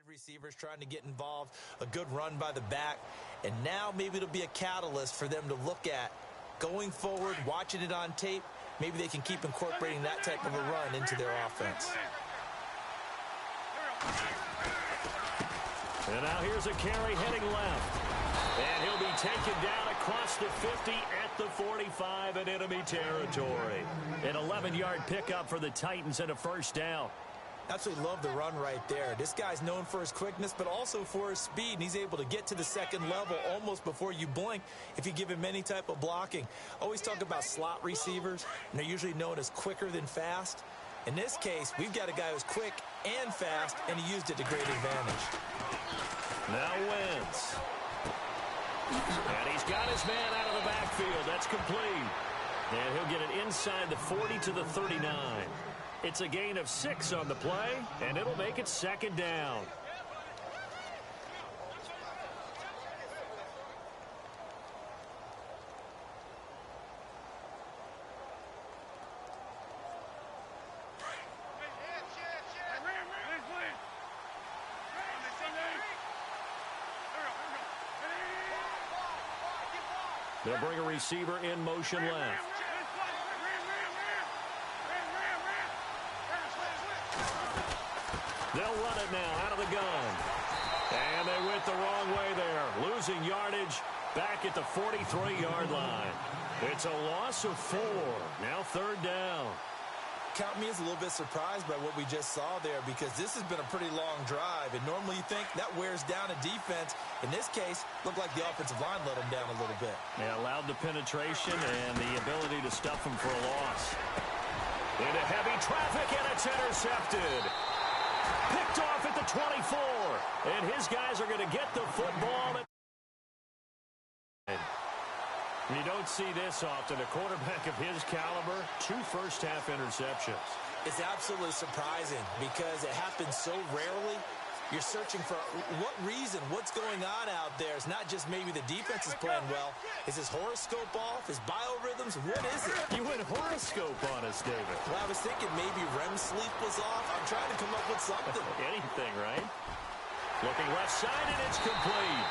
Wide receivers trying to get involved, a good run by the back, and now maybe it'll be a catalyst for them to look at going forward, watching it on tape. Maybe they can keep incorporating that type of a run into their offense. And now here's a carry heading left. And he'll be taken down across the 50 at the 45 in enemy territory. An 11-yard pickup for the Titans and a first down. Absolutely love the run right there. This guy's known for his quickness, but also for his speed, and he's able to get to the second level almost before you blink if you give him any type of blocking. Always talk about slot receivers, and they're usually known as quicker than fast. In this case, we've got a guy who's quick and fast, and he used it to great advantage. Now Wentz. And he's got his man out of the backfield. That's complete. And he'll get it inside the 40 to the 39. It's a gain of 6 on the play, and it'll make it second down. They'll bring a receiver in motion left. They'll run it now out of the gun. And they went the wrong way there. Losing yardage back at the 43-yard line. It's a loss of 4. Now third down. Count me as a little bit surprised by what we just saw there, because this has been a pretty long drive, and normally you think that wears down a defense. In this case, looked like the offensive line let them down a little bit. They allowed the penetration and the ability to stuff them for a loss. Into heavy traffic, and it's intercepted. Picked off at the 24, and his guys are going to get the football. You don't see this often. A quarterback of his caliber, 2 first-half interceptions. It's absolutely surprising because it happens so rarely. You're searching for what reason, what's going on out there. It's not just maybe the defense is playing well. Is his horoscope off? His biorhythms? What is it? You went horoscope on us, David. Well, I was thinking maybe REM sleep was off. I'm trying to come up with something. Anything, right? Looking left side, and it's complete.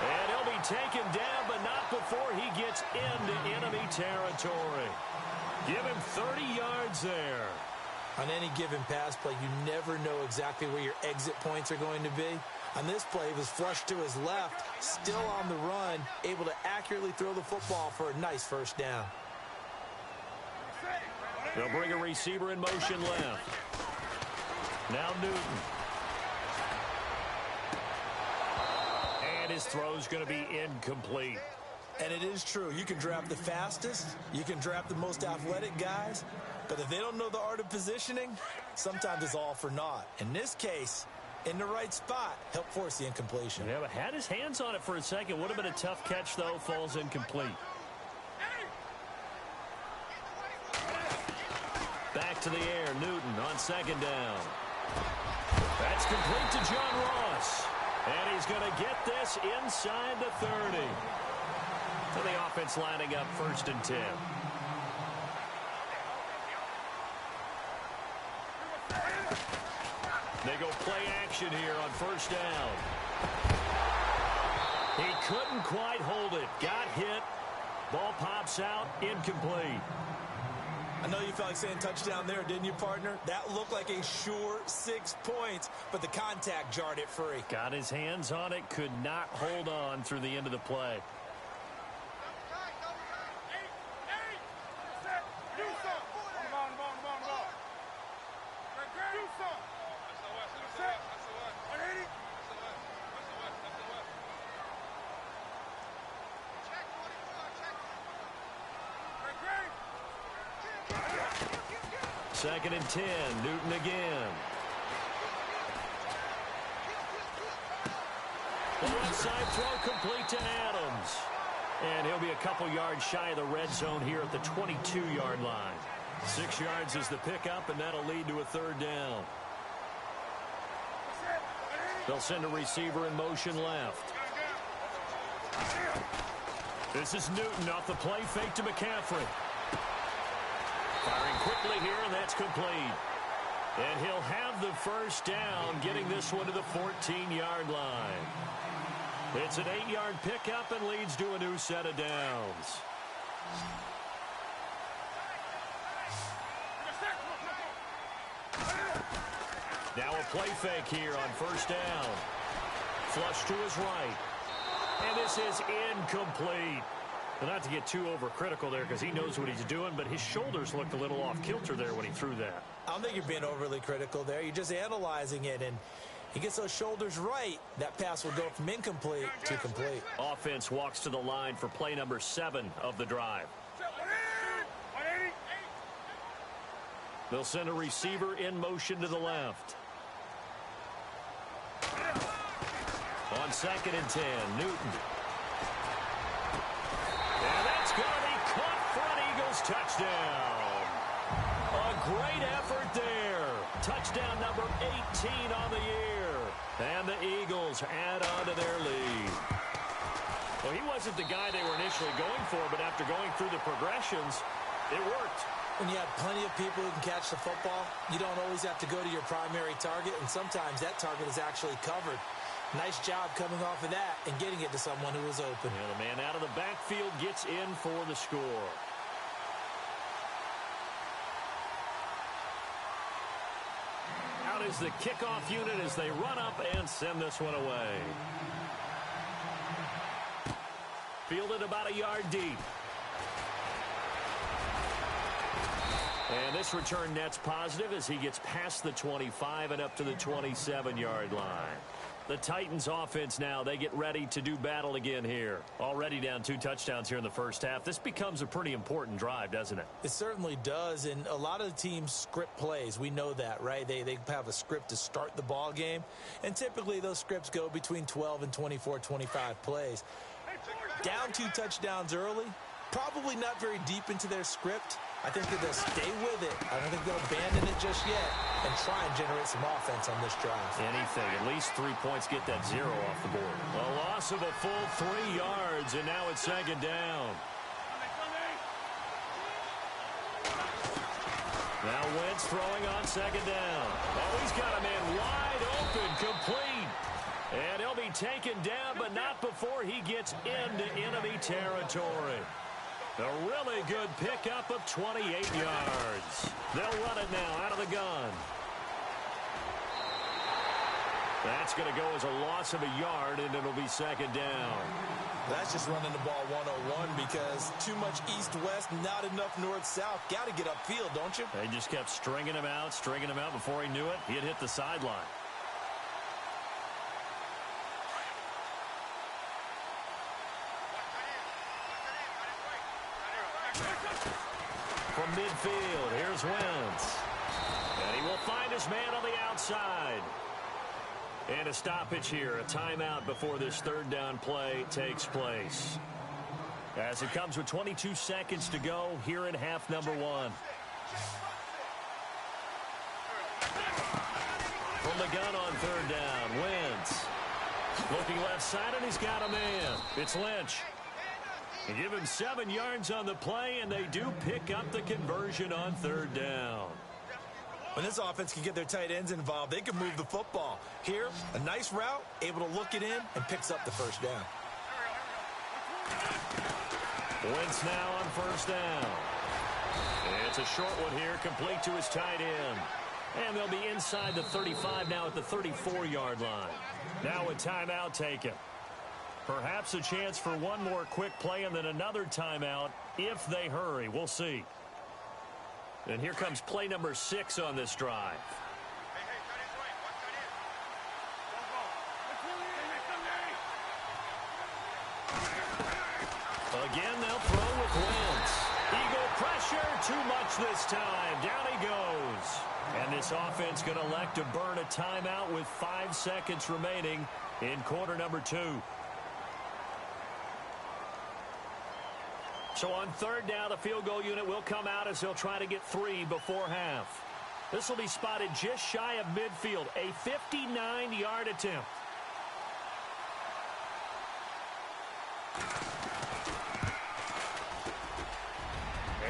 And he'll be taken down, but not before he gets into enemy territory. Give him 30 yards there. On any given pass play, you never know exactly where your exit points are going to be. On this play, he was flushed to his left, still on the run, able to accurately throw the football for a nice first down. They'll bring a receiver in motion left. Now Newton. And his throw's going to be incomplete. And it is true. You can draft the fastest. You can draft the most athletic guys. But if they don't know the art of positioning, sometimes it's all for naught. In this case, in the right spot, helped force the incompletion. Yeah, but had his hands on it for a second. Would have been a tough catch, though. Falls incomplete. Back to the air. Newton on second down. That's complete to John Ross. And he's going to get this inside the 30. So the offense lining up 1st and 10. They go play action here on 1st down. He couldn't quite hold it. Got hit. Ball pops out. Incomplete. I know you felt like saying touchdown there, didn't you, partner? That looked like a sure 6 points, but the contact jarred it free. Got his hands on it. Could not hold on through the end of the play. Second and 10, Newton again. The left side throw complete to Adams. And he'll be a couple yards shy of the red zone here at the 22-yard line. 6 yards is the pickup, and that'll lead to a 3rd down. They'll send a receiver in motion left. This is Newton off the play fake to McCaffrey. Firing quickly here, and that's complete. And he'll have the first down, getting this one to the 14-yard line. It's an 8-yard pickup and leads to a new set of downs. Now a play fake here on first down. Flush to his right. And this is incomplete. Well, not to get too overcritical there because he knows what he's doing, but his shoulders looked a little off kilter there when he threw that. I don't think you're being overly critical there. You're just analyzing it, and he gets those shoulders right. That pass will go from incomplete to complete. Offense walks to the line for play number 7 of the drive. They'll send a receiver in motion to the left. On 2nd and 10, Newton. And that's going to be caught for an Eagles touchdown. A great effort there. Touchdown number 18 on the year. And the Eagles add on to their lead. Well, he wasn't the guy they were initially going for, but after going through the progressions, it worked. When you have plenty of people who can catch the football, you don't always have to go to your primary target, and sometimes that target is actually covered. Nice job coming off of that and getting it to someone who was open. Yeah, the man out of the backfield gets in for the score. Out is the kickoff unit as they run up and send this one away. Fielded about a yard deep. And this return net's positive as he gets past the 25 and up to the 27-yard line. The Titans offense now, they get ready to do battle again here. Already down 2 touchdowns here in the first half. This becomes a pretty important drive, doesn't it? It certainly does, and a lot of the teams script plays. We know that, right? They have a script to start the ball game, and typically those scripts go between 12 and 24, 25 plays. Down 2 touchdowns early, probably not very deep into their script. I think that they'll stay with it. I don't think they'll abandon it just yet and try and generate some offense on this drive. Anything. At least 3 points, get that 0 off the board. A loss of a full 3 yards, and now it's 2nd down. Now Wentz throwing on 2nd down. Oh, he's got a man wide open, complete. And he'll be taken down, but not before he gets into enemy territory. A really good pickup of 28 yards. They'll run it now out of the gun. That's going to go as a loss of a yard, and it'll be 2nd down. That's just running the ball 101 because too much east-west, not enough north-south. Got to get upfield, don't you? They just kept stringing him out before he knew it. He had hit the sideline. From midfield, here's Wentz. And he will find his man on the outside. And a stoppage here, a timeout before this 3rd down play takes place. As it comes with 22 seconds to go here in half number 1. From the gun on 3rd down, Wentz. Looking left side, and he's got a man. It's Lynch. They give him 7 yards on the play, and they do pick up the conversion on 3rd down. When this offense can get their tight ends involved, they can move the football. Here, a nice route, able to look it in, and picks up the 1st down. Wentz now on 1st down. It's a short one here, complete to his tight end. And they'll be inside the 35 now at the 34-yard line. Now a timeout taken. Perhaps a chance for one more quick play and then another timeout if they hurry. We'll see. And here comes play number 6 on this drive. Again, they'll throw with Wentz. Eagle pressure, too much this time. Down he goes. And this offense going to elect to burn a timeout with 5 seconds remaining in quarter number 2. So on 3rd down, the field goal unit will come out as they'll try to get 3 before half. This will be spotted just shy of midfield, a 59-yard attempt.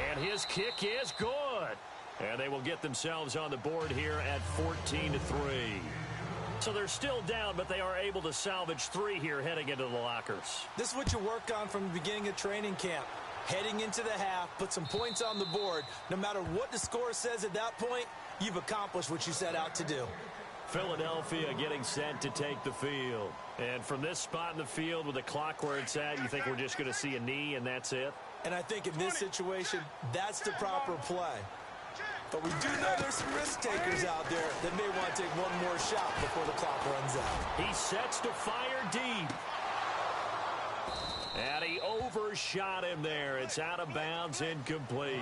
And his kick is good. And they will get themselves on the board here at 14-3. So they're still down, but they are able to salvage 3 here heading into the lockers. This is what you work on from the beginning of training camp. Heading into the half, put some points on the board. No matter what the score says at that point, you've accomplished what you set out to do. Philadelphia getting set to take the field. And from this spot in the field with the clock where it's at, you think we're just going to see a knee and that's it? And I think in this situation, that's the proper play. But we do know there's some risk takers out there that may want to take one more shot before the clock runs out. He sets to fire deep. And he overshot him there. It's out of bounds, incomplete.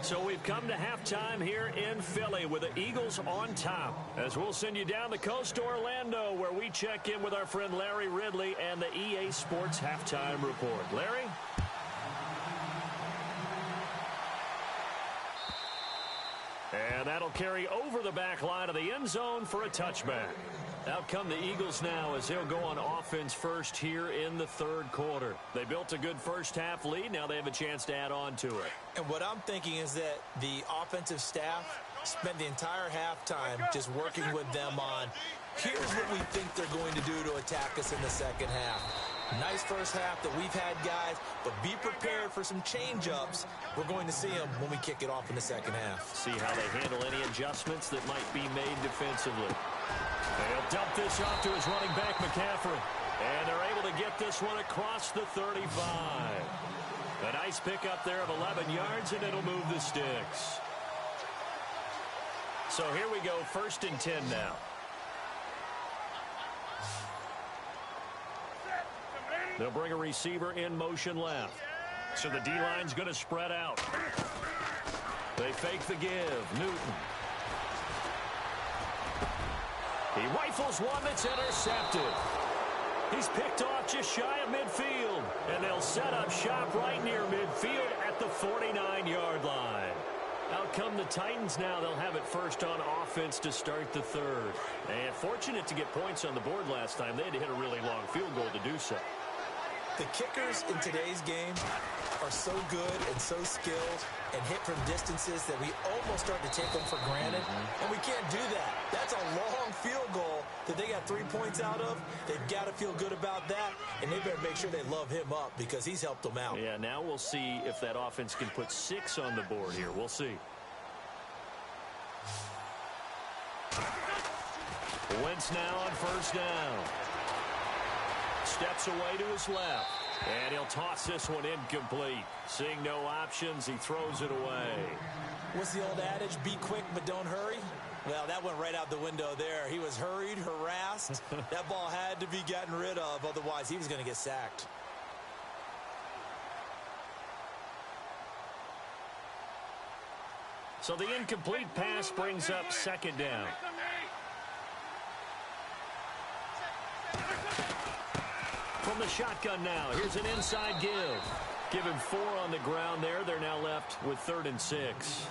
So we've come to halftime here in Philly with the Eagles on top. As we'll send you down the coast to Orlando, where we check in with our friend Larry Ridley and the EA Sports Halftime Report. Larry? And that'll carry over the back line of the end zone for a touchback. Out come the Eagles now as they'll go on offense first here in the third quarter. They built a good first half lead. Now they have a chance to add on to it. And what I'm thinking is that the offensive staff spent the entire halftime just working with them on, here's what we think they're going to do to attack us in the second half. Nice first half that we've had, guys, but be prepared for some change-ups. We're going to see them when we kick it off in the second half. See how they handle any adjustments that might be made defensively. They'll dump this off to his running back, McCaffrey. And they're able to get this one across the 35. A nice pickup there of 11 yards, and it'll move the sticks. So here we go, 1st and 10 now. They'll bring a receiver in motion left. So the D-line's going to spread out. They fake the give. Newton. He rifles one that's intercepted. He's picked off just shy of midfield. And they'll set up shop right near midfield at the 49-yard line. Out come the Titans now. They'll have it first on offense to start the third. And fortunate to get points on the board last time. They had to hit a really long field goal to do so. The kickers in today's game are so good and so skilled and hit from distances that we almost start to take them for granted. And we can't do that. That's a long field goal that they got 3 points out of. They've got to feel good about that, and they better make sure they love him up because he's helped them out. Yeah, now we'll see if that offense can put 6 on the board here. We'll see. Wentz now on first down. Steps away to his left. And he'll toss this one incomplete. Seeing no options, he throws it away. What's the old adage? Be quick, but don't hurry? Well, that went right out the window there. He was hurried, harassed. That ball had to be gotten rid of. Otherwise, he was going to get sacked. So the incomplete pass brings up 2nd down. From the shotgun now, here's an inside give. Give him 4 on the ground there. They're now left with 3rd and 6.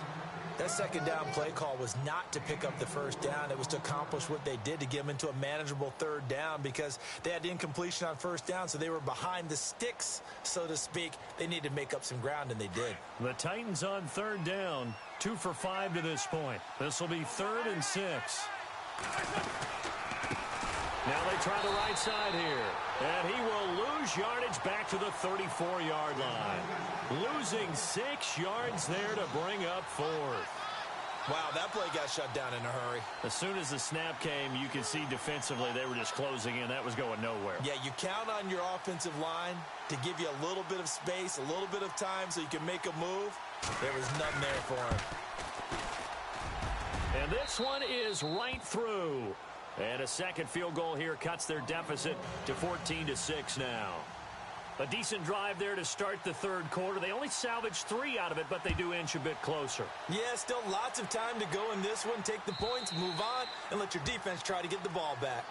That 2nd down play call was not to pick up the first down. It was to accomplish what they did to get them into a manageable 3rd down because they had incompletion on first down, so they were behind the sticks, so to speak. They needed to make up some ground, and they did. The Titans on 3rd down, 2 for 5 to this point. This will be 3rd and 6. Now they try the right side here. And he will lose yardage back to the 34-yard line. Losing 6 yards there to bring up 4th. Wow, that play got shut down in a hurry. As soon as the snap came, you could see defensively they were just closing in. That was going nowhere. Yeah, you count on your offensive line to give you a little bit of space, a little bit of time so you can make a move. There was nothing there for him. And this one is right through. And a second field goal here cuts their deficit to 14-6 now. A decent drive there to start the third quarter. They only salvaged 3 out of it, but they do inch a bit closer. Yeah, still lots of time to go in this one. Take the points, move on, and let your defense try to get the ball back.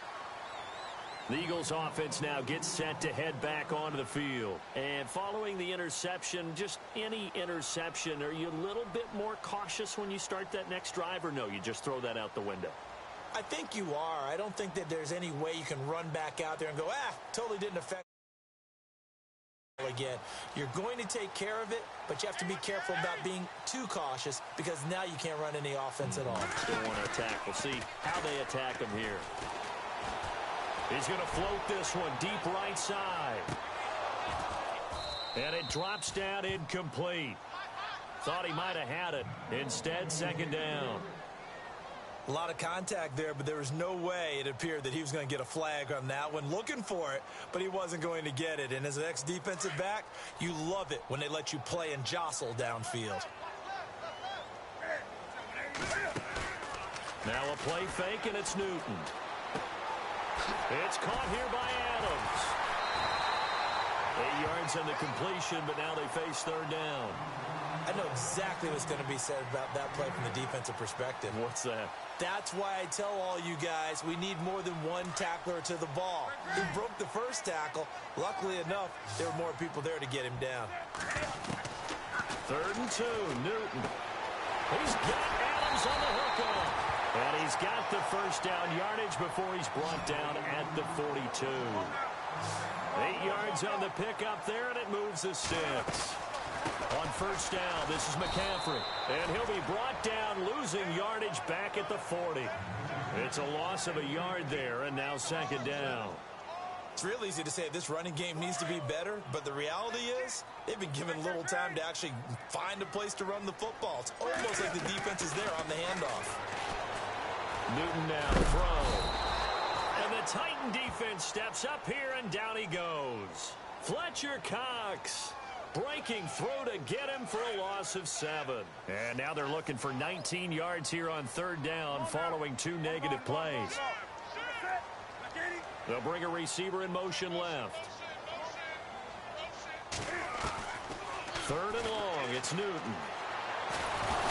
The Eagles offense now gets set to head back onto the field. And following the interception, just any interception, are you a little bit more cautious when you start that next drive, or no, you just throw that out the window? I think you are. I don't think that there's any way you can run back out there and go, totally didn't affect again. You're going to take care of it, but you have to be careful about being too cautious because now you can't run any offense at all. Still want to attack. We'll see how they attack him here. He's going to float this one deep right side. And it drops down incomplete. Thought he might have had it. Instead, second down. A lot of contact there, but there was no way it appeared that he was going to get a flag on that one. Looking for it, but he wasn't going to get it. And as an ex-defensive back, you love it when they let you play and jostle downfield. Now a play fake, and it's Newton. It's caught here by Adams. 8 yards on the completion, but now they face third down. I know exactly what's going to be said about that play from the defensive perspective. What's that? That's why I tell all you guys we need more than one tackler to the ball. He broke the first tackle. Luckily enough, there were more people there to get him down. 3rd and 2, Newton. He's got Adams on the hook on. And he's got the first down yardage before he's brought down at the 42. 8 yards on the pickup there, and it moves the sticks. On first down, this is McCaffrey. And he'll be brought down, losing yardage back at the 40. It's a loss of a yard there, and now second down. It's real easy to say this running game needs to be better, but the reality is they've been given little time to actually find a place to run the football. It's almost like the defense is there on the handoff. Newton now throw. And the Titan defense steps up here, and down he goes. Fletcher Cox breaking through to get him for a loss of 7. And now they're looking for 19 yards here on third down following 2 negative plays. They'll bring a receiver in motion left. 3rd and long, it's Newton.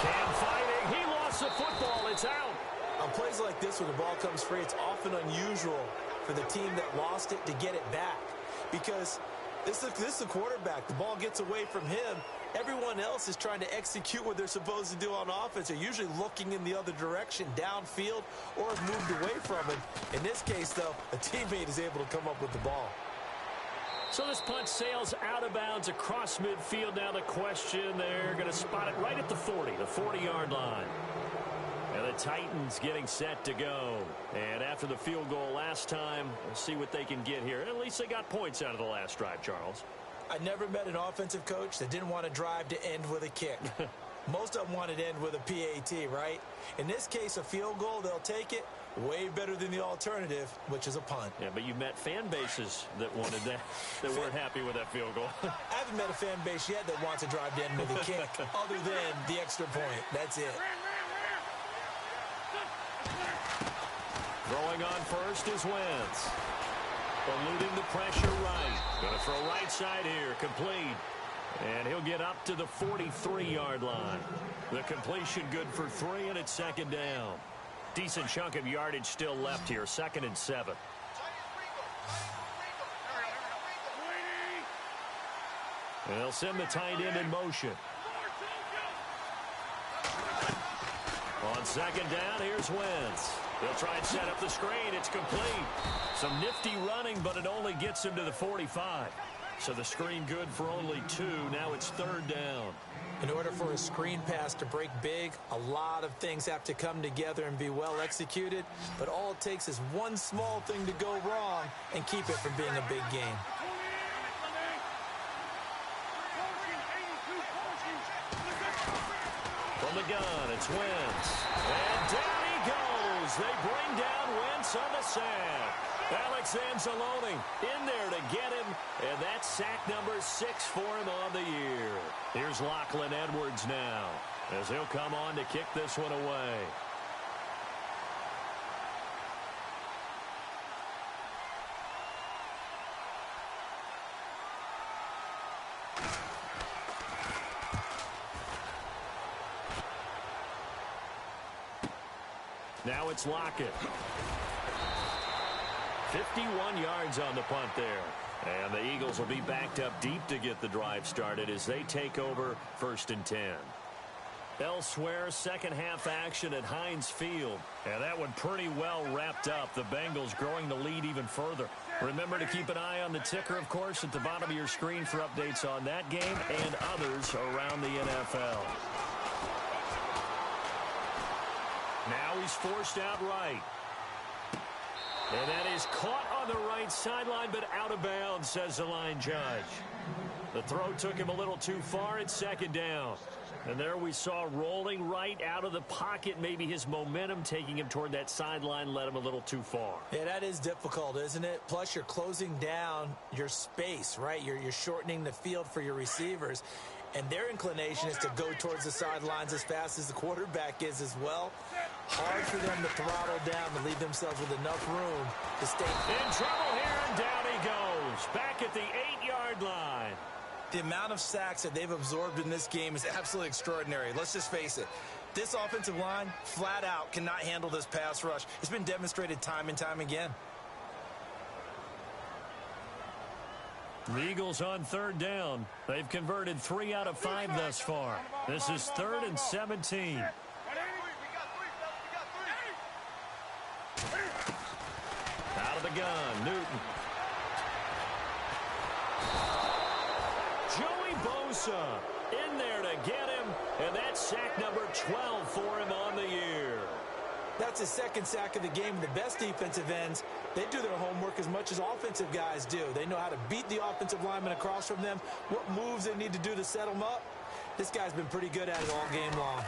Cam fighting, he lost the football, it's out. On plays like this, when the ball comes free, it's often unusual for the team that lost it to get it back. Because this is the quarterback. The ball gets away from him. Everyone else is trying to execute what they're supposed to do on offense. They're usually looking in the other direction, downfield, or have moved away from it. In this case, though, a teammate is able to come up with the ball. So this punt sails out of bounds across midfield. Now the question, they're going to spot it right at the 40, the 40-yard line. And the Titans getting set to go. And after the field goal last time, we'll see what they can get here. At least they got points out of the last drive, Charles. I never met an offensive coach that didn't want to drive to end with a kick. Most of them wanted to end with a PAT, right? In this case, a field goal, they'll take it. Way better than the alternative, which is a punt. Yeah, but you met fan bases that wanted that, that weren't happy with that field goal. I haven't met a fan base yet that wants to drive to end with a kick, other than the extra point. That's it. Throwing on first is Wentz. Eluding the pressure right. Going to throw right side here. Complete. And he'll get up to the 43-yard line. The completion good for 3, and it's second down. Decent chunk of yardage still left here. 2nd and 7. And they'll send the tight end in motion. On second down, here's Wentz. They'll try and set up the screen. It's complete. Some nifty running, but it only gets him to the 45. So the screen good for only 2. Now it's third down. In order for a screen pass to break big, a lot of things have to come together and be well executed. But all it takes is one small thing to go wrong and keep it from being a big game. From the gun, it's Wentz. And down he goes. They bring down Wentz on the sack. Alex Anzalone in there to get him. And that's sack number 6 for him on the year. Here's Lachlan Edwards now, as he'll come on to kick this one away. Now it's Lockett. 51 yards on the punt there. And the Eagles will be backed up deep to get the drive started as they take over 1st and 10. Elsewhere, second half action at Heinz Field. And that one pretty well wrapped up. The Bengals growing the lead even further. Remember to keep an eye on the ticker, of course, at the bottom of your screen for updates on that game and others around the NFL. Now he's forced out right. And that is caught on the right sideline, but out of bounds, says the line judge. The throw took him a little too far. It's second down. And there we saw rolling right out of the pocket. Maybe his momentum taking him toward that sideline led him a little too far. Yeah, that is difficult, isn't it? Plus, you're closing down your space, right? You're shortening the field for your receivers. And their inclination is to go towards the sidelines as fast as the quarterback is as well. Hard for them to throttle down to leave themselves with enough room to stay in trouble here, and down he goes. Back at the 8-yard line. The amount of sacks that they've absorbed in this game is absolutely extraordinary. Let's just face it. This offensive line, flat out, cannot handle this pass rush. It's been demonstrated time and time again. The Eagles on third down. They've converted 3 out of 5 thus far. This is 3rd and 17. Out of the gun, Newton. Joey Bosa in there to get him, and that's sack number 12 for him on the year. That's his second sack of the game. The best defensive ends, they do their homework as much as offensive guys do. They know how to beat the offensive lineman across from them, what moves they need to do to set them up. This guy's been pretty good at it all game long.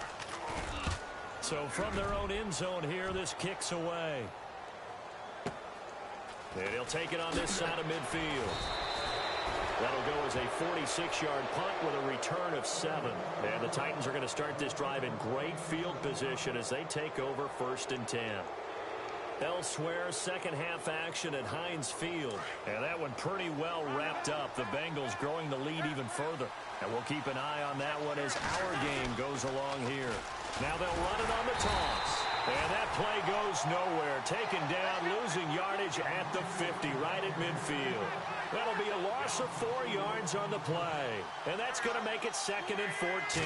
So from their own end zone here, this kicks away. And he'll take it on this side of midfield. That'll go as a 46-yard punt with a return of 7. And the Titans are going to start this drive in great field position as they take over 1st and 10. Elsewhere, second half action at Heinz Field. And that one pretty well wrapped up. The Bengals growing the lead even further. And we'll keep an eye on that one as our game goes along here. Now they'll run it on the toss. And that play goes nowhere. Taken down, losing yardage at the 50, right at midfield. That'll be a loss of 4 yards on the play. And that's going to make it 2nd and 14.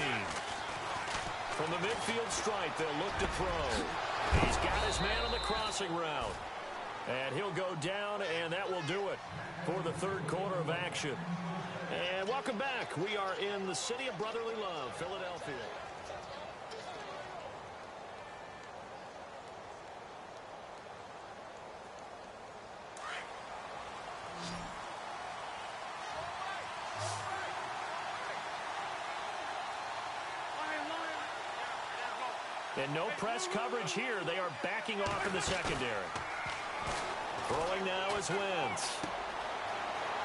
From the midfield stripe, they'll look to throw. He's got his man on the crossing route. And he'll go down, and that will do it for the 3rd quarter of action. And welcome back. We are in the city of brotherly love, Philadelphia. And no press coverage here. They are backing off in the secondary. Throwing now is Wentz.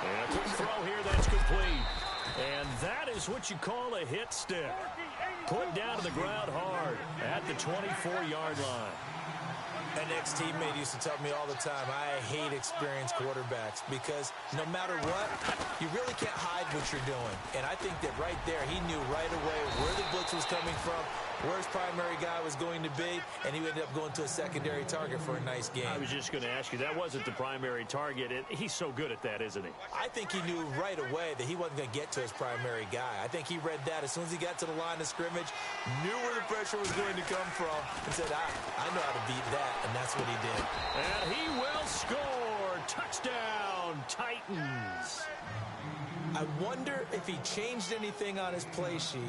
And a quick throw here that's complete. And that is what you call a hit stick. Put down to the ground hard at the 24-yard line. An ex-teammate used to tell me all the time, I hate experienced quarterbacks because no matter what, you really can't hide what you're doing. And I think that right there, he knew right away where the blitz was coming from, where his primary guy was going to be, and he ended up going to a secondary target for a nice game. I was just going to ask you, that wasn't the primary target. He's so good at that, isn't he? I think he knew right away that he wasn't going to get to his primary guy. I think he read that as soon as he got to the line of scrimmage, knew where the pressure was going to come from, and said, I know how to beat that, and that's what he did. And he will score. Touchdown, Titans. I wonder if he changed anything on his play sheet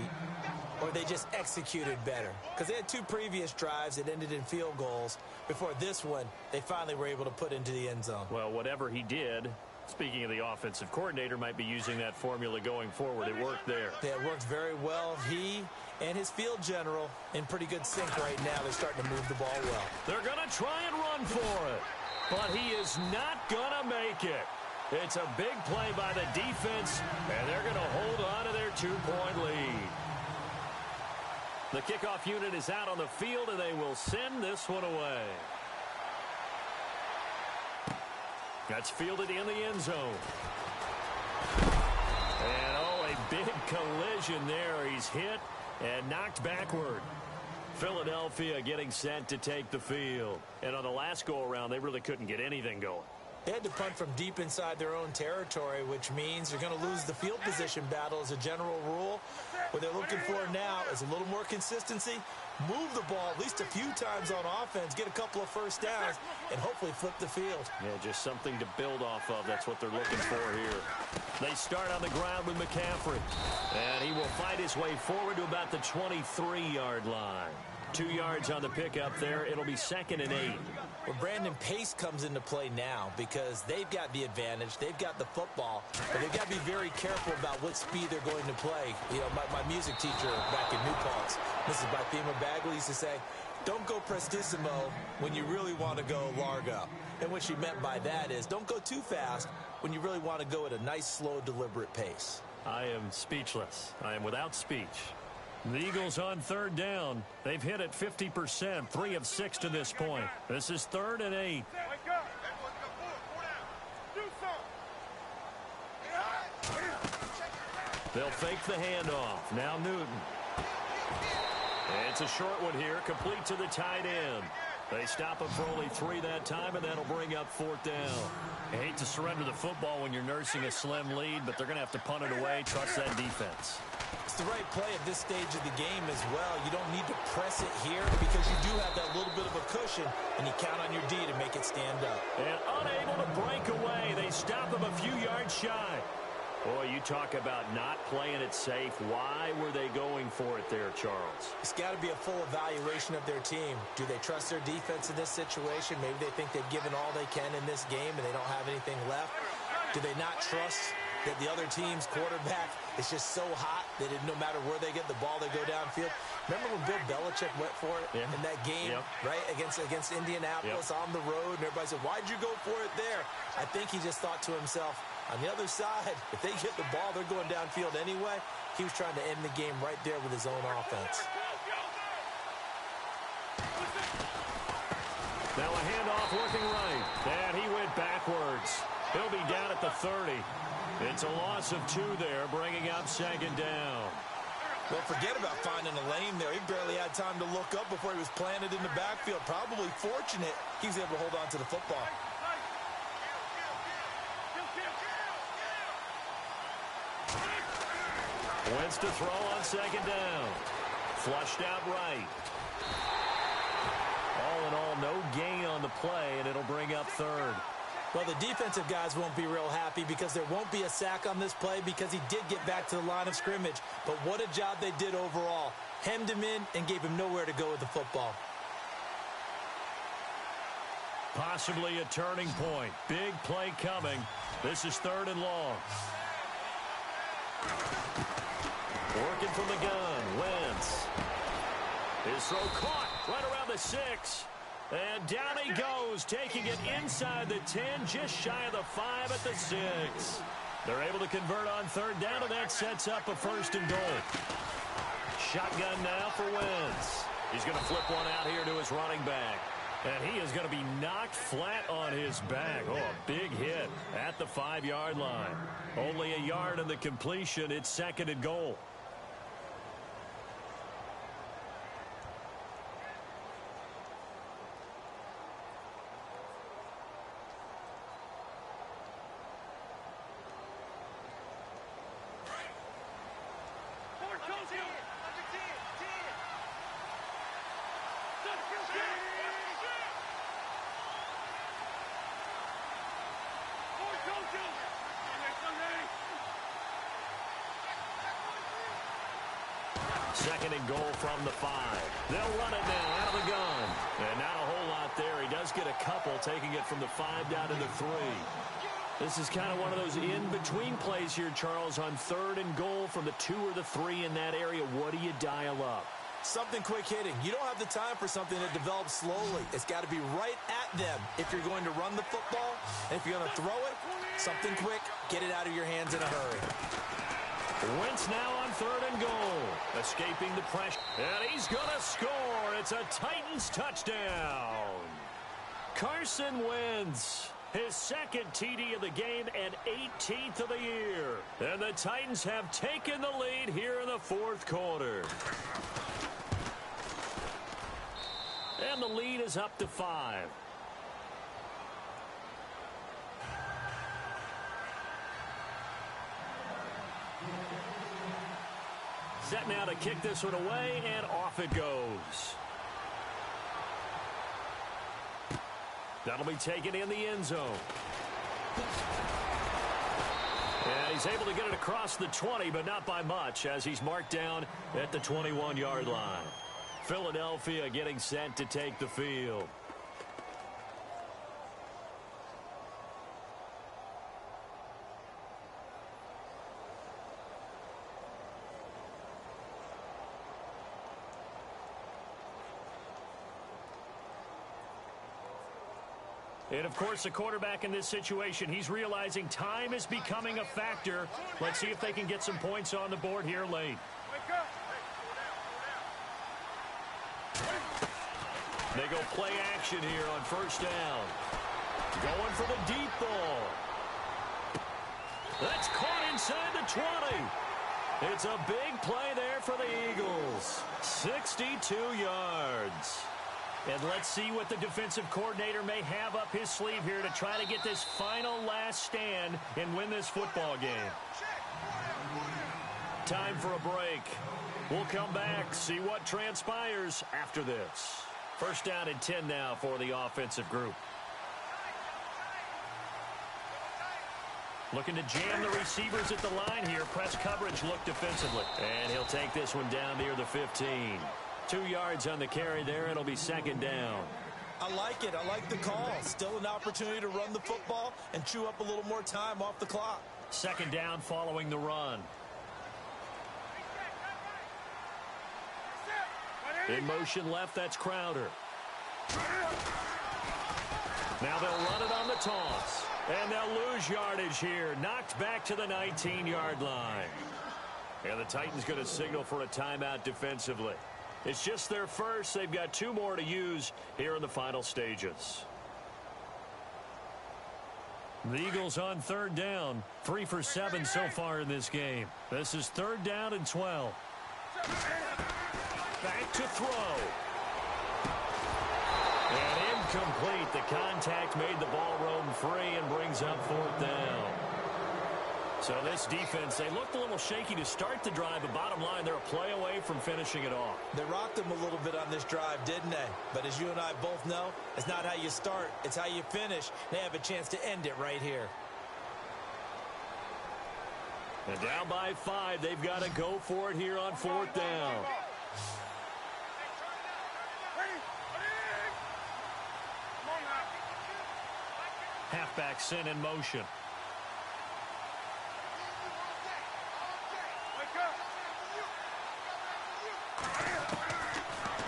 or they just executed better. Because they had 2 previous drives that ended in field goals. Before this one, they finally were able to put into the end zone. Well, whatever he did, speaking of the offensive coordinator, might be using that formula going forward. It worked there. Yeah, it worked very well. He and his field general in pretty good sync right now. They're starting to move the ball well. They're going to try and run for it. But he is not going to make it. It's a big play by the defense, and they're going to hold on to their 2-point lead. The kickoff unit is out on the field, and they will send this one away. That's fielded in the end zone. And, oh, a big collision there. He's hit and knocked backward. Philadelphia getting set to take the field. And on the last go-around, they really couldn't get anything going. They had to punt from deep inside their own territory, which means you're going to lose the field position battle as a general rule. What they're looking for now is a little more consistency, move the ball at least a few times on offense, get a couple of first downs, and hopefully flip the field. Yeah, just something to build off of. That's what they're looking for here. They start on the ground with McCaffrey, and he will fight his way forward to about the 23-yard line. 2 yards on the pickup there. It'll be 2nd and 8. Well, Brandon, pace comes into play now because they've got the advantage. They've got the football, but they've got to be very careful about what speed they're going to play. You know, my music teacher back in New Paltz, Mrs. Bythema Bagley, used to say, don't go prestissimo when you really want to go largo. And what she meant by that is don't go too fast when you really want to go at a nice, slow, deliberate pace. I am speechless. I am without speech. The Eagles on 3rd down. They've hit it 50%, 3 of 6 to this point. This is 3rd and 8. They'll fake the handoff. Now Newton. It's a short one here, complete to the tight end. They stop him for only 3 that time, and that'll bring up 4th down. I hate to surrender the football when you're nursing a slim lead, but they're going to have to punt it away. Trust that defense. It's the right play at this stage of the game as well. You don't need to press it here because you do have that little bit of a cushion, and you count on your D to make it stand up. And unable to break away. They stop him a few yards shy. Boy, you talk about not playing it safe. Why were they going for it there, Charles? It's got to be a full evaluation of their team. Do they trust their defense in this situation? Maybe they think they've given all they can in this game and they don't have anything left. Do they not trust that the other team's quarterback is just so hot that no matter where they get the ball, they go downfield? Remember when Bill Belichick went for it in that game, right, against Indianapolis on the road, and everybody said, why'd you go for it there? I think he just thought to himself, on the other side, if they get the ball, they're going downfield anyway. He was trying to end the game right there with his own offense. Now a handoff working right, and he went backwards. He'll be down at the 30. It's a loss of 2 there, bringing up 2nd down. Well, forget about finding a lane there. He barely had time to look up before he was planted in the backfield. Probably fortunate he was able to hold on to the football. Wentz to throw on 2nd down. Flushed out right. All in all, no gain on the play, and it'll bring up 3rd. Well, the defensive guys won't be real happy because there won't be a sack on this play because he did get back to the line of scrimmage. But what a job they did overall. Hemmed him in and gave him nowhere to go with the football. Possibly a turning point. Big play coming. This is 3rd and long. Working from the gun. Wentz. His throw caught right around the 6. And down he goes, taking it inside the 10, just shy of the 5 at the 6. They're able to convert on 3rd down, and that sets up a 1st and goal. Shotgun now for Wentz. He's going to flip one out here to his running back. And he is going to be knocked flat on his back. Oh, a big hit at the 5-yard line. Only a yard in the completion. It's 2nd and goal. Second and goal from the 5. They'll run it now out of the gun. And not a whole lot there. He does get a couple, taking it from the 5 down to the 3. This is kind of one of those in-between plays here, Charles, on 3rd and goal from the 2 or the 3 in that area. What do you dial up? Something quick hitting. You don't have the time for something that develops slowly. It's got to be right at them if you're going to run the football. And if you're going to throw it, something quick, get it out of your hands in a hurry. Wentz now on 3rd and goal. Escaping the pressure. And he's going to score. It's a Titans touchdown. Carson Wentz. His 2nd TD of the game and 18th of the year. And the Titans have taken the lead here in the 4th quarter. And the lead is up to 5. set now to kick this one away, and off it goes. That'll be taken in the end zone. And he's able to get it across the 20, but not by much, as he's marked down at the 21-yard line. Philadelphia getting set to take the field. And, of course, the quarterback in this situation, he's realizing time is becoming a factor. Let's see if they can get some points on the board here late. They go play action here on first down. Going for the deep ball. That's caught inside the 20. It's a big play there for the Eagles. 62 yards. And let's see what the defensive coordinator may have up his sleeve here to try to get this final last stand and win this football game. Time for a break. We'll come back, see what transpires after this. First down and 10 now for the offensive group. Looking to jam the receivers at the line here. Press coverage look defensively. And he'll take this one down near the 15. 2 yards on the carry there. It'll be second down. I like it. I like the call. Still an opportunity to run the football and chew up a little more time off the clock. Second down following the run. In motion left, that's Crowder. Now they'll run it on the toss. And they'll lose yardage here. Knocked back to the 19-yard line. And the Titans going to signal for a timeout defensively. It's just their first. They've got 2 more to use here in the final stages. The Eagles on third down. 3 for 7 so far in this game. This is third down and 12. Back to throw. And incomplete. The contact made the ball roam free and brings up fourth down. So this defense, they looked a little shaky to start the drive, but bottom line, they're a play away from finishing it off. They rocked them a little bit on this drive, didn't they? But as you and I both know, it's not how you start, it's how you finish. They have a chance to end it right here. And down by 5, they've got to go for it here on fourth down. Halfback sent in motion.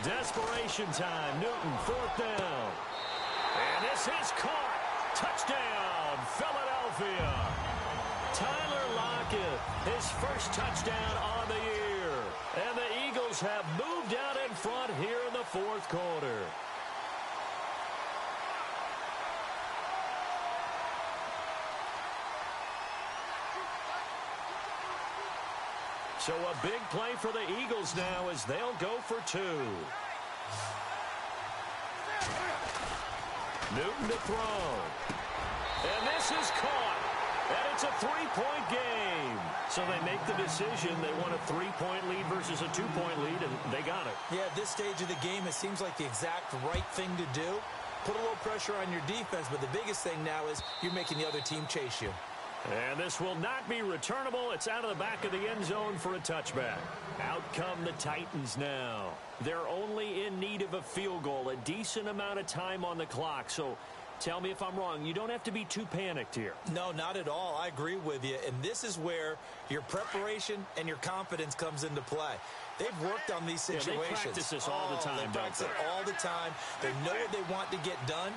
Desperation time. Newton, fourth down. And this is caught. Touchdown, Philadelphia. Tyler Lockett, his first touchdown on the year. And the Eagles have moved out in front here in the fourth quarter. So a big play for the Eagles now as they'll go for 2. Newton to throw. And this is caught. And it's a 3-point game. So they make the decision. They want a 3-point lead versus a 2-point lead, and they got it. Yeah, at this stage of the game, it seems like the exact right thing to do. Put a little pressure on your defense, but the biggest thing now is you're making the other team chase you. And this will not be returnable. It's out of the back of the end zone for a touchback. Out come the Titans now. They're only in need of a field goal, a decent amount of time on the clock. So tell me if I'm wrong. You don't have to be too panicked here. No, not at all. I agree with you. And this is where your preparation and your confidence comes into play. They've worked on these situations. Yeah, they practice this all the time, They practice it all the time. They know what they want to get done.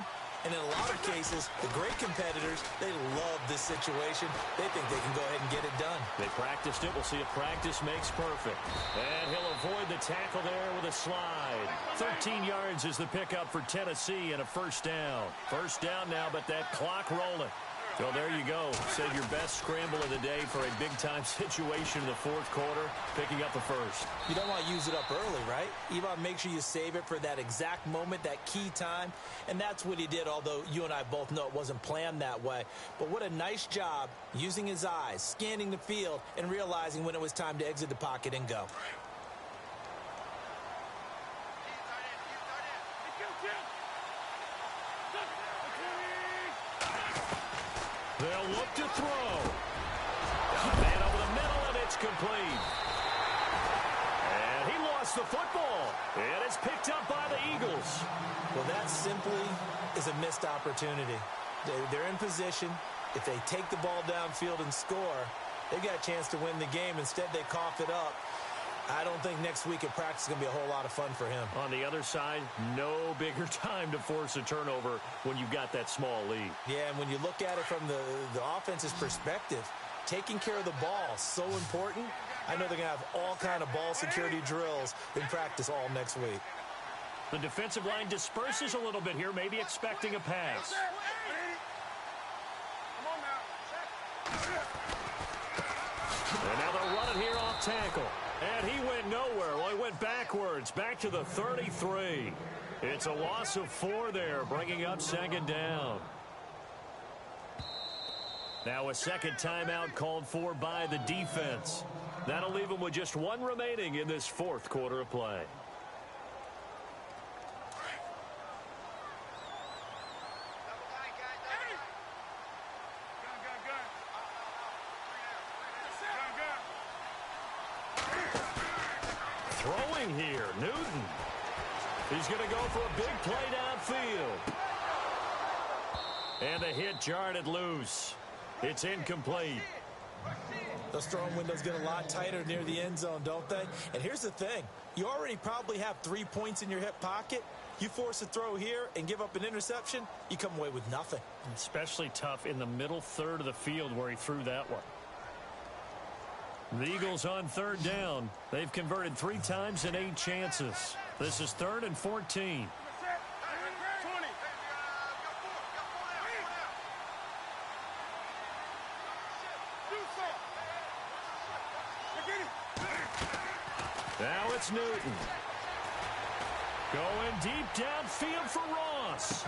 And in a lot of cases, the great competitors, they love this situation. They think they can go ahead and get it done. They practiced it. We'll see if practice makes perfect. And he'll avoid the tackle there with a slide. 13 yards is the pickup for Tennessee and a first down. First down now, but that clock rolling. Well, there you go. Save your best scramble of the day for a big-time situation in the fourth quarter, picking up the first. You don't want to use it up early, right? You want to make sure you save it for that exact moment, that key time. And that's what he did, although you and I both know it wasn't planned that way. But what a nice job using his eyes, scanning the field, and realizing when it was time to exit the pocket and go. They'll look to throw. Got a man over the middle, and it's complete. And he lost the football. And it's picked up by the Eagles. Well, that simply is a missed opportunity. They're in position. If they take the ball downfield and score, they've got a chance to win the game. Instead, they cough it up. I don't think next week at practice is going to be a whole lot of fun for him. On the other side, no bigger time to force a turnover when you've got that small lead. Yeah, and when you look at it from the offense's perspective, taking care of the ball is so important. I know they're going to have all kind of ball security drills in practice all next week. The defensive line disperses a little bit here, maybe expecting a pass. And now they're running here off tackle. And he went nowhere. Well, he went backwards, back to the 33. It's a loss of 4 there, bringing up second down. Now a second timeout called for by the defense. That'll leave them with just 1 remaining in this fourth quarter of play. Throwing here, Newton. He's going to go for a big play downfield. And the hit jarred it loose. It's incomplete. Those throwing windows get a lot tighter near the end zone, don't they? And here's the thing. You already probably have 3 points in your hip pocket. You force a throw here and give up an interception, you come away with nothing. Especially tough in the middle third of the field where he threw that one. The Eagles on third down. They've converted 3 times in 8 chances. This is 3rd and 14. Now it's Newton. Going deep downfield for Ross.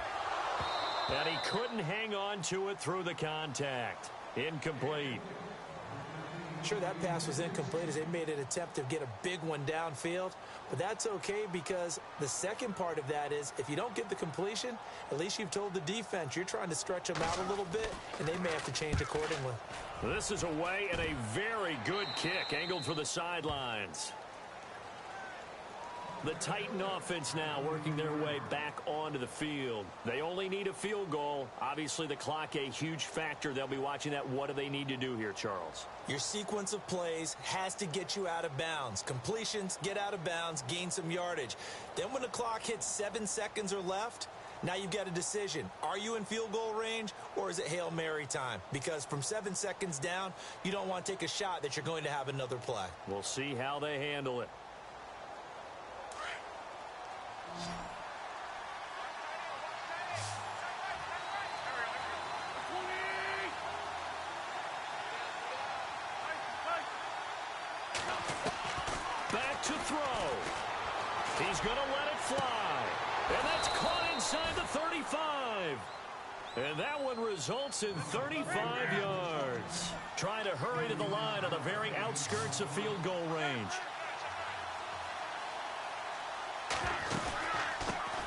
And he couldn't hang on to it through the contact. Incomplete. Sure, that pass was incomplete as they made an attempt to get a big one downfield, but that's okay because the second part of that is if you don't get the completion, at least you've told the defense you're trying to stretch them out a little bit, and they may have to change accordingly. This is away and a very good kick angled for the sidelines. The Titan offense now working their way back onto the field. They only need a field goal. Obviously, the clock a huge factor. They'll be watching that. What do they need to do here, Charles? Your sequence of plays has to get you out of bounds. Completions, get out of bounds, gain some yardage. Then when the clock hits 7 seconds or left, now you've got a decision. Are you in field goal range or is it Hail Mary time? Because from 7 seconds down, you don't want to take a shot that you're going to have another play. We'll see how they handle it. Back to throw. He's going to let it fly. And that's caught inside the 35. And that one results in 35 yards. Trying to hurry to the line on the very outskirts of field goal range.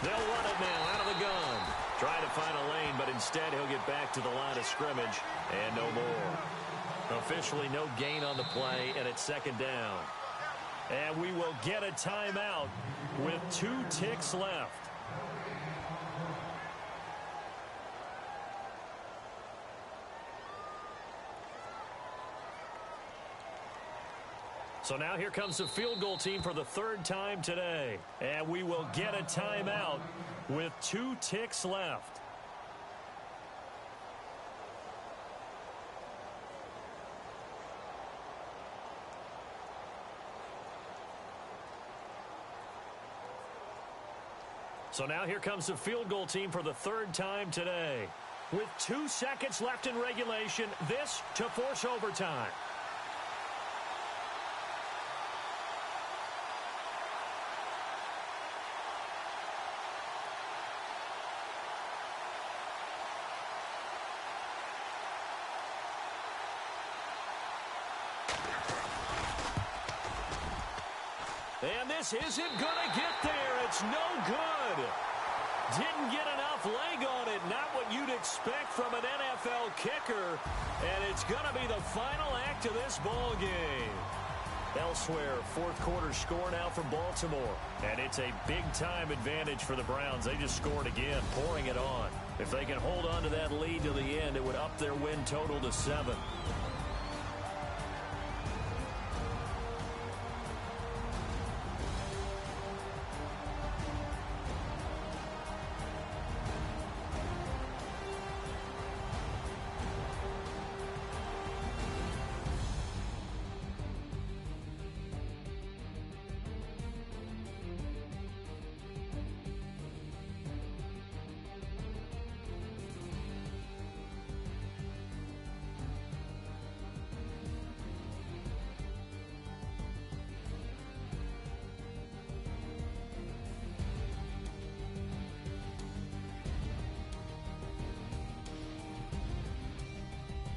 They'll run it now out of the gun. Try to find a lane, but instead he'll get back to the line of scrimmage and no more. Officially no gain on the play, and it's second down. And we will get a timeout with 2 ticks left. So now here comes the field goal team for the 3rd time today. And we will get a timeout with 2 ticks left. So now here comes the field goal team for the 3rd time today. with 2 seconds left in regulation. This to force overtime. And this isn't going to get there. It's no good. Didn't get enough leg on it. Not what you'd expect from an NFL kicker. And it's going to be the final act of this ball game. Elsewhere, fourth quarter score now from Baltimore. And it's a big-time advantage for the Browns. They just scored again, pouring it on. If they can hold on to that lead to the end, it would up their win total to 7.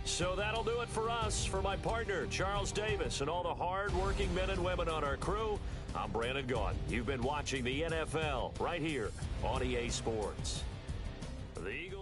So that'll do it for us. For my partner, Charles Davis, and all the hard-working men and women on our crew, I'm Brandon Gaudin. You've been watching the NFL right here on EA Sports. The Eagles